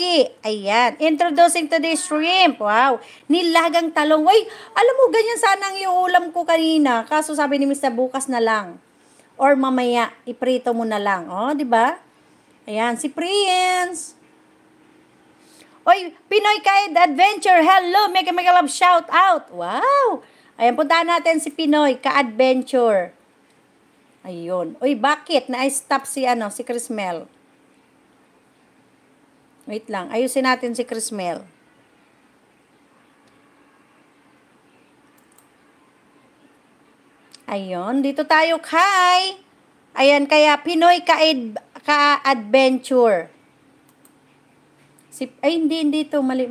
Rizky. Ayan. Introducing to the shrimp. Wow. Nilagang talong. Uy, alam mo, ganyan sana ang iuulam ko kanina. Kaso sabi ni Mr. bukas na lang. Or mamaya, iprito mo na lang. Oh, di ba? Ayan, si Prince. Oy, Pinoy Kaid Adventure. Hello, make a love shout out. Wow. Ayan, puntahan natin si Pinoy Ka-Adventure. Ayun. Uy, bakit? Na-stop si, si Crismel. Wait lang. Ayusin natin si Crismel. Ayun. Dito tayo kay. Ayan, kaya Pinoy Ka-Adventure. Ay, hindi ito. Mali.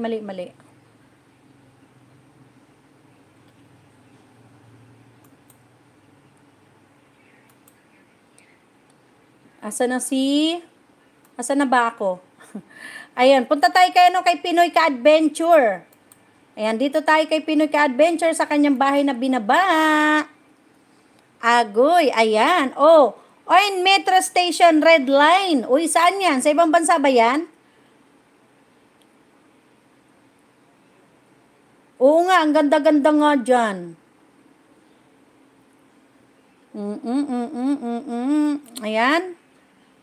Asa na ba ako? Ayan, punta tayo kay Pinoy Ka-Adventure. Ayan, dito tayo kay Pinoy Ka-Adventure sa kanyang bahay na binaba. Agoy, ayan. Oh, in Metro Station Red Line. Uy, saan yan? Sa ibang bansa ba yan? Oo nga, ang ganda-ganda nga dyan. Ayan.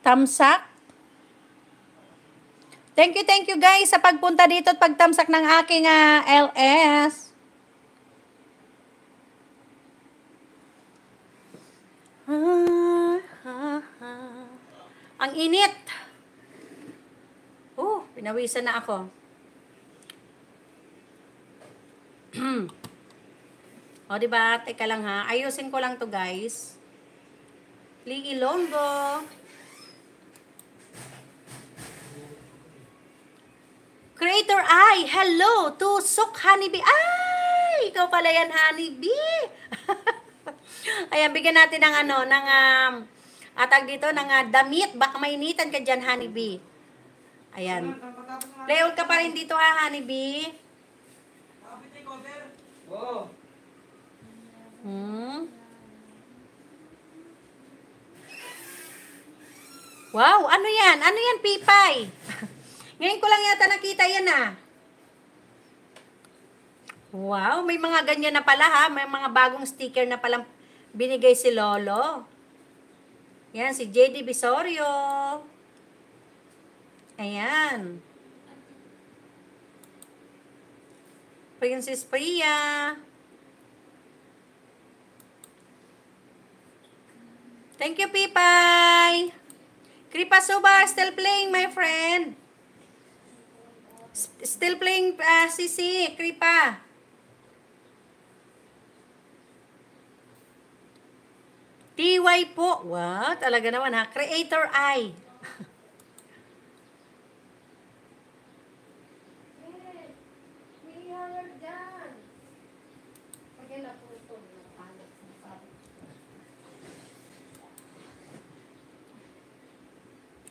Tamsak. Thank you guys sa pagpunta dito at pagtamsak ng aking LS. Ang init. Pinawisan na ako. O, diba? Teka lang ha. Ayusin ko lang to guys. Lee Ilonggo. Creator I, hello to Sok Honeybee. Ay, ikaw pala yan, Honeybee. Ayan, bigyan natin ng atag dito, ng damit. Baka mainitan ka dyan, Honeybee. Ayan. Play ka pa rin dito, ha, Honeybee. Wow, ano yan? Ano yan, Pipay? Ngayon ko lang yata nakita yan Wow, may mga ganyan na pala ha. May mga bagong sticker na palang binigay si Lolo. Yan, si JD Bisorio. Ayan. Princess Priya. Thank you, Pipay. Kripa Suba, still playing, my friend. Still playing, Sisi, Kripa. TY po. Wow, talaga naman ha. Creator I.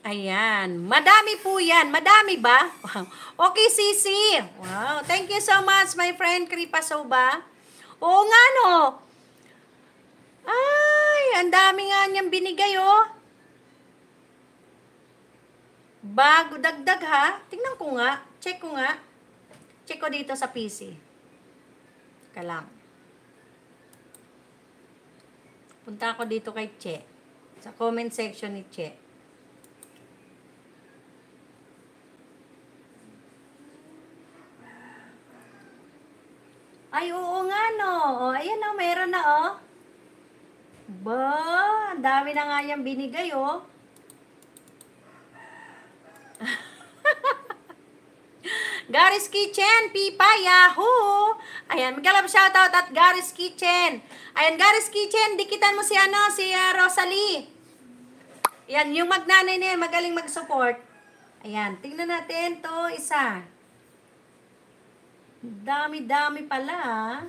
Ayan. Madami po yan. Madami ba? Okay, Sisi. Wow. Thank you so much, my friend Kripa Soba. Oo nga, no. Ay, ang dami nga niyang binigay, Bago, dagdag ha. Tingnan ko nga. Check ko nga. Check ko dito sa PC. Teka lang. Punta ako dito kay Che. Sa comment section ni Che. Ay, oo nga, no. Ayan, meron na, Ba, ang dami na nga niyang binigay, Gary's Kitchen, Pipa, Yahoo! Ayan, mag-love shoutout at Gary's Kitchen. Ayan, Gary's Kitchen, dikitan mo si Rosalie. Ayan, yung magnanay na yan, magaling mag-support. Ayan, tingnan natin to isa. Dami-dami pala,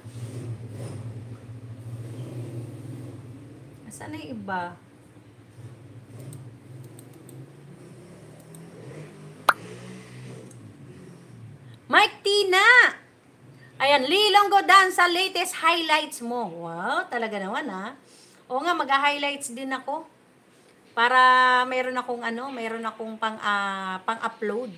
Saan na yung iba? Mike Tina! Ayan, Lilonggo Dan sa latest highlights mo. Wow, talaga naman Oo nga, mag-highlights din ako. Para meron akong pang-upload.